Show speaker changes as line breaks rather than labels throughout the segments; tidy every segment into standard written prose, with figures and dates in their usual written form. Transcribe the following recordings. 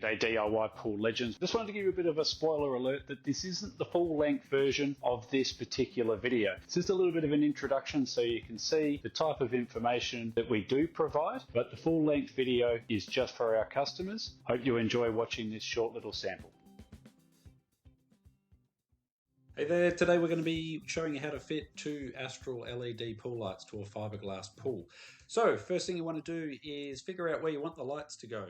G'day DIY Pool Legends. Just wanted to give you a bit of a spoiler alert that this isn't the full length version of this particular video. It's just a little bit of an introduction so you can see the type of information that we do provide, but the full length video is just for our customers. Hope you enjoy watching this short little sample.
Hey there, today we're going to be showing you how to fit two Astral LED pool lights to a fiberglass pool. So first thing you want to do is figure out where you want the lights to go.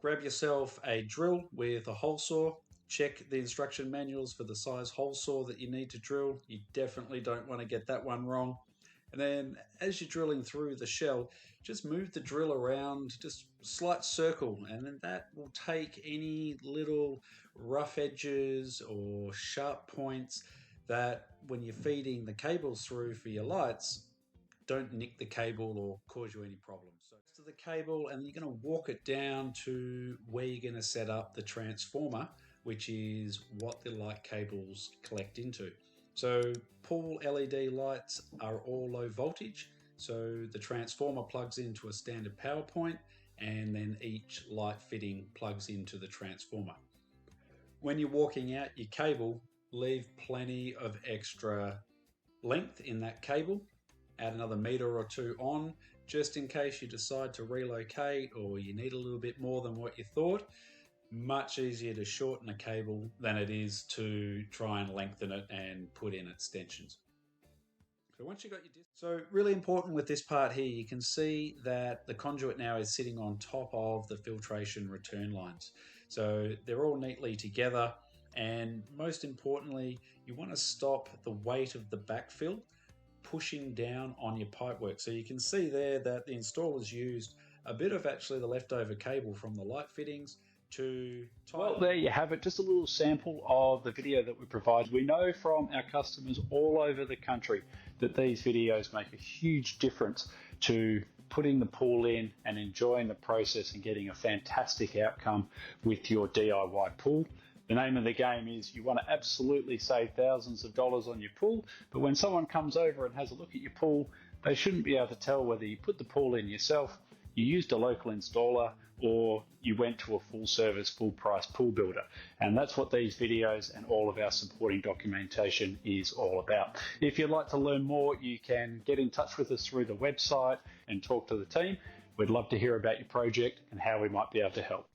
Grab yourself a drill with a hole saw. Check the instruction manuals for the size hole saw that you need to drill. You definitely don't want to get that one wrong. And then as you're drilling through the shell, just move the drill around, just a slight circle, and then that will take any little rough edges or sharp points that when you're feeding the cables through for your lights, don't nick the cable or cause you any problems. So to the cable, and you're going to walk it down to where you're going to set up the transformer, which is what the light cables collect into. So pool LED lights are all low voltage, so the transformer plugs into a standard power point and then each light fitting plugs into the transformer. When you're walking out your cable, leave plenty of extra length in that cable. Add another meter or two on just in case you decide to relocate or you need a little bit more than what you thought. Much easier to shorten a cable than it is to try and lengthen it and put in extensions. So once you got your so really important with this part here, you can see that the conduit now is sitting on top of the filtration return lines. So they're all neatly together, and most importantly, you want to stop the weight of the backfill pushing down on your pipework. So you can see there that the installer's used a bit of actually the leftover cable from the light fittings to
well, there you have it, just a little sample of the video that we provide. We know from our customers all over the country that these videos make a huge difference to putting the pool in and enjoying the process and getting a fantastic outcome with your DIY pool. The name of the game is you want to absolutely save thousands of dollars on your pool, but when someone comes over and has a look at your pool, they shouldn't be able to tell whether you put the pool in yourself, you used a local installer, or you went to a full service, full price pool builder. And that's what these videos and all of our supporting documentation is all about. If you'd like to learn more, you can get in touch with us through the website and talk to the team. We'd love to hear about your project and how we might be able to help.